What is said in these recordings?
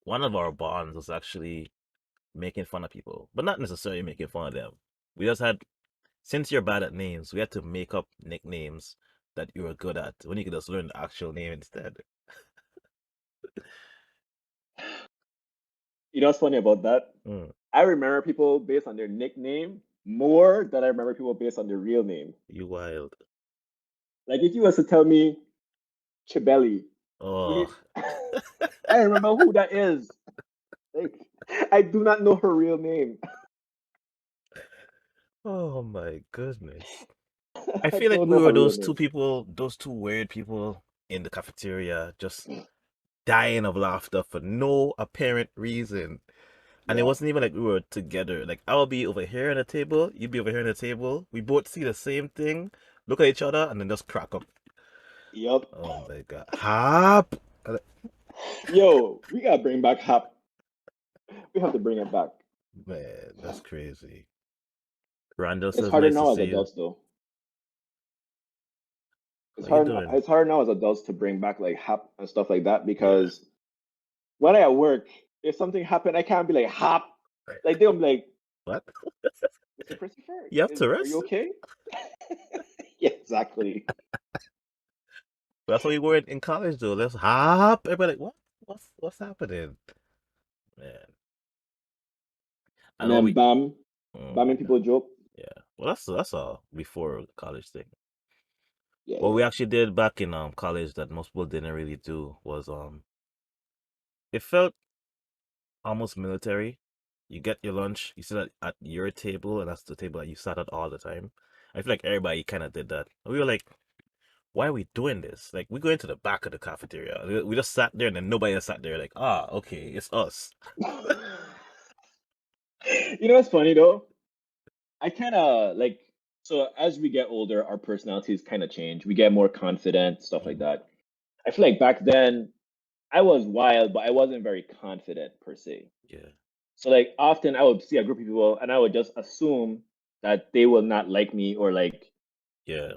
one of our bonds was actually making fun of people, but not necessarily making fun of them. We just had, since you're bad at names, we had to make up nicknames that you were good at when you could just learn the actual name instead. You know what's funny about that? Mm, I remember people based on their nickname more than I remember people based on their real name. you wild. Like if you was to tell me Chibeli, Oh, we I remember who that is. Like I do not know her real name. oh my goodness. I I feel like don't we know were her real those two name. people, those two weird people in the cafeteria, just dying of laughter for no apparent reason. And it Yeah. wasn't even like we were together. Like I'll be over here on the table, you'd be over here on the table. We both see the same thing, look at each other, and then just crack up. Yep. Oh my god. Hop! Yo, we gotta bring back Hap. We have to bring it back. Man, that's crazy. Randall It's says harder nice to now as see you. adults though. It's How you hard. doing? It's harder now as adults to bring back like Hap and stuff like that Yeah. because when I at work, if something happened, I can't be like Hap. Like they'll be like, What? Mr. Christopher, You have are you Tourette's? okay? Yeah, exactly. That's what we were in college though. Let's hop. Everybody like, what? What's happening? Man. I And know then we bam, mm, bam, and people joke. yeah. Well that's a before college thing. Yeah, What we yeah. actually did back in college that most people didn't really do was it felt almost military. You get your lunch, you sit at your table, and that's the table that you sat at all the time. I feel like everybody kind of did that. And we were like, why are we doing this? Like, we go into the back of the cafeteria. We just sat there, and then nobody else sat there. Like, ah, okay, it's us. You know what's funny though? I kind of like so as we get older, our personalities kind of change. We get more confident, stuff like Mhm. that. I feel like back then I was wild, but I wasn't very confident per se. Yeah, So like often I would see a group of people and I would just assume that they will not like me or like, yeah.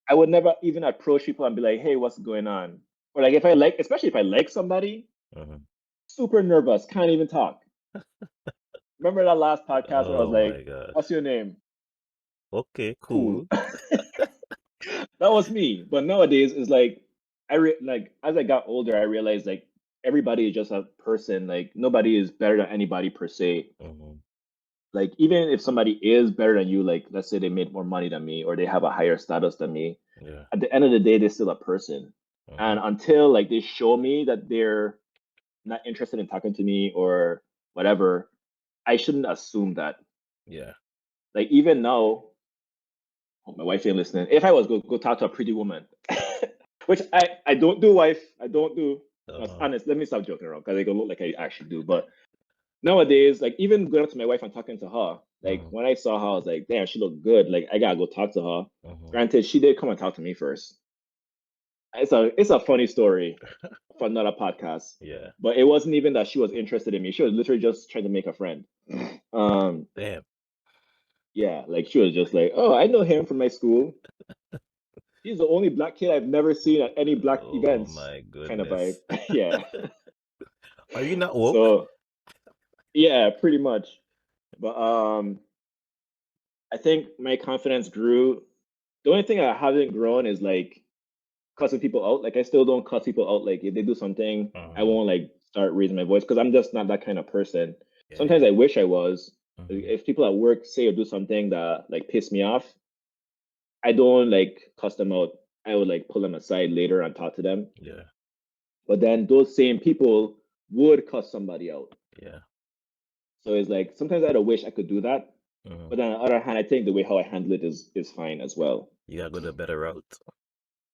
I would never even approach people and be like, hey, what's going on? Or like if I like, especially if I like somebody, Mhm. super nervous, can't even talk. Remember that last podcast where I was Oh like, my gosh. what's your name? Okay, Cool. cool. That was me. But nowadays it's like like as I got older, I realized like everybody is just a person. Like nobody is better than anybody per se. Mhm. Like even if somebody is better than you, like let's say they made more money than me or they have a higher status than me, Yeah. at the end of the day, they're still a person. And Mhm. until like they show me that they're not interested in talking to me or whatever, I shouldn't assume that. Yeah. Like even now, oh, my wife ain't listening. If I was go talk to a pretty woman, which I don't do, wife, I don't do. No, it's Uh-huh. honest. Let me stop joking around because I don't look like I actually do. But nowadays, like even going up to my wife and talking to her, like Mhm. when I saw her, I was like, damn, she looked good. Like I gotta go talk to her. Mhm. Granted, she did come and talk to me first. It's a funny story for another podcast, Yeah. but it wasn't even that she was interested in me. She was literally just trying to make a friend. Um, Damn. yeah, like she was just like, oh, I know him from my school. He's the only black kid I've never seen at any black Oh events. my Kind of vibe. goodness. Yeah. Are you not woke? So yeah, pretty much. But I think my confidence grew. The only thing I haven't grown is like cussing people out. Like I still don't cuss people out. Like if they do something, I Mhm. won't like start raising my voice because I'm just not that kind of person. Yeah, Sometimes yeah. I wish I was. Mhm. If people at work say or do something that like piss me off, I don't like cuss them out. I would like pull them aside later and talk to them. Yeah. But then those same people would cuss somebody out. Yeah. So it's like sometimes I'd wish I could do that. Mhm. But then on the other hand, I think the way how I handle it is fine as well. You gotta go the better route.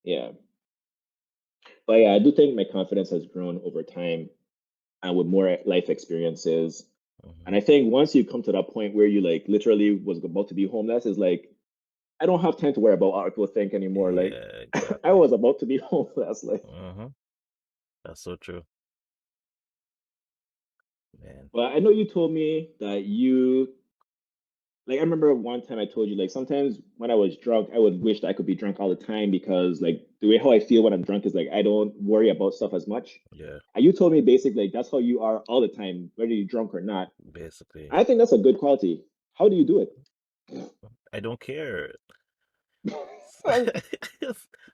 Yeah. But yeah, I do think my confidence has grown over time and with more life experiences. And Mhm. I think once you come to that point where you like literally was about to be homeless, is like I don't have time to worry about what people think anymore. Like Yeah, I exactly. was about to be homeless. Like, Mhm. That's so true, man. but I know you told me that you like I remember one time I told you like sometimes when I was drunk, I would wish that I could be drunk all the time because like the way how I feel when I'm drunk is like I don't worry about stuff as much. Yeah, And you told me basically like that's how you are all the time, whether you're drunk or not. basically. I think that's a good quality. How do you do it? I don't care. Like,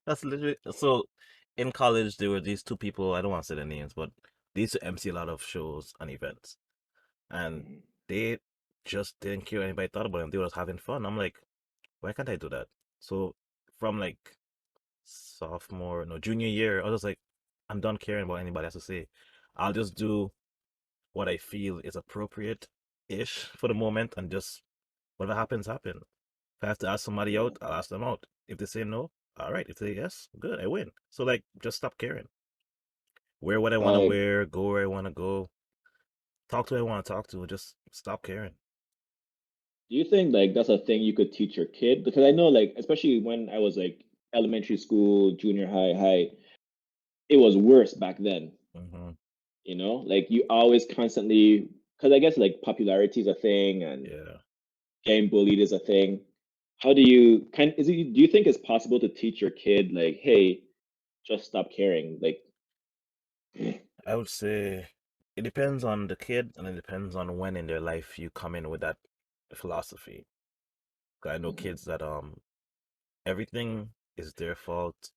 That's literally so. In college, there were these two people. I don't want to say their names, but they used to MC a lot of shows and events, and they just didn't care what anybody thought about them. They were just having fun. I'm like, why can't I do that? So from like sophomore, no, junior year, I was just like, I'm done caring what anybody has to say. I'll just do what I feel is appropriate ish for the moment, and just whatever happens, happen. If I have to ask somebody yeah, out, I'll ask them out. If they say no, all right. If they say yes, good, I win. So like, just stop caring. Wear what I want to like, wear, go where I want to go, talk to who I want to talk to. Just stop caring. do you think like that's a thing you could teach your kid? Because I know like especially when I was like elementary school, junior high, it was worse back then. Hmm. Like you always constantly because I guess like popularity is a thing and Yeah, getting bullied is a thing. How do you do you think it's possible to teach your kid like, hey, just stop caring? Like, I would say it depends on the kid, and it depends on when in their life you come in with that philosophy. 'Cause I know mhm, kids that everything is their fault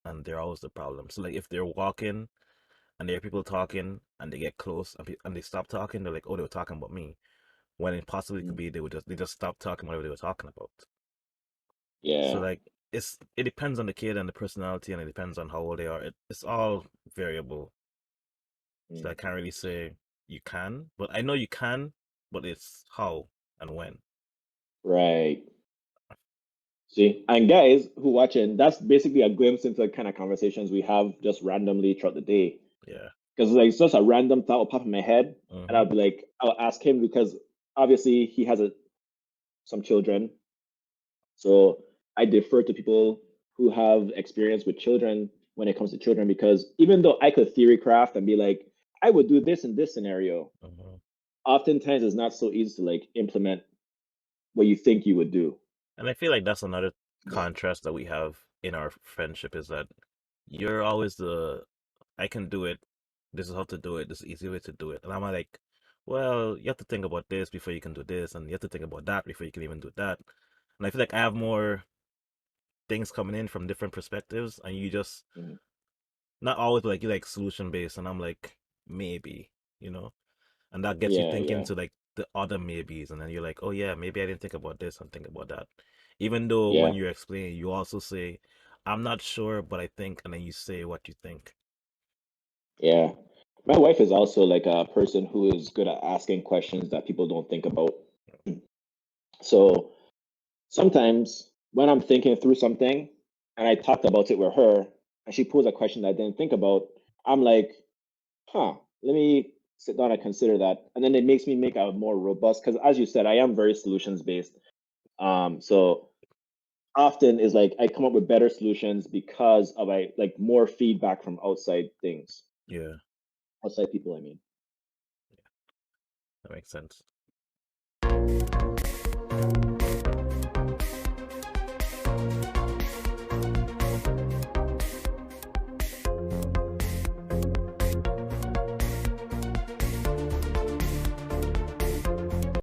and they're always the problem. So like if they're walking and there are people talking and they get close and they stop talking, they're like, oh, they were talking about me. When it possibly could mhm. be they just stop talking whatever they were talking about. So Yeah. like it depends on the kid and the personality, and it depends on how old they are. It's all variable. So I Mm. can't really say you can, but I know you can, but it's how and when. Right. See, and guys who watching, that's basically a glimpse into the kind of conversations we have just randomly throughout the day. Yeah. Because like it's just a random thought will pop in my head, and Mm-hmm. I'll be like, I'll ask him because obviously he has some children, so I defer to people who have experience with children when it comes to children because even though I could theory craft and be like, I would do this in this scenario, Mm-hmm. oftentimes it's not so easy to like implement what you think you would do. And I feel like that's another contrast that we have in our friendship is that you're always the I can do it. This is how to do it. This is the easy way to do it. And I'm like, well, you have to think about this before you can do this, and you have to think about that before you can even do that. And I feel like I have more things coming in from different perspectives, and you just Mhm. not always like you like solution based, and I'm like maybe, you know, and that gets you Yeah, thinking yeah, to like the other maybes, and then you're like, oh yeah, maybe I didn't think about this and think about that. Even though when yeah, you're explaining, you also say, I'm not sure, but I think, and then you say what you think. yeah. My wife is also like a person who is good at asking questions that people don't think about. So sometimes when I'm thinking through something and I talked about it with her and she posed a question that I didn't think about, I'm like, huh, let me sit down and consider that. And then it makes me make a more robust, because as you said, I am very solutions based. So often is like I come up with better solutions because of I like more feedback from outside things, Yeah, outside people, I mean. that makes sense.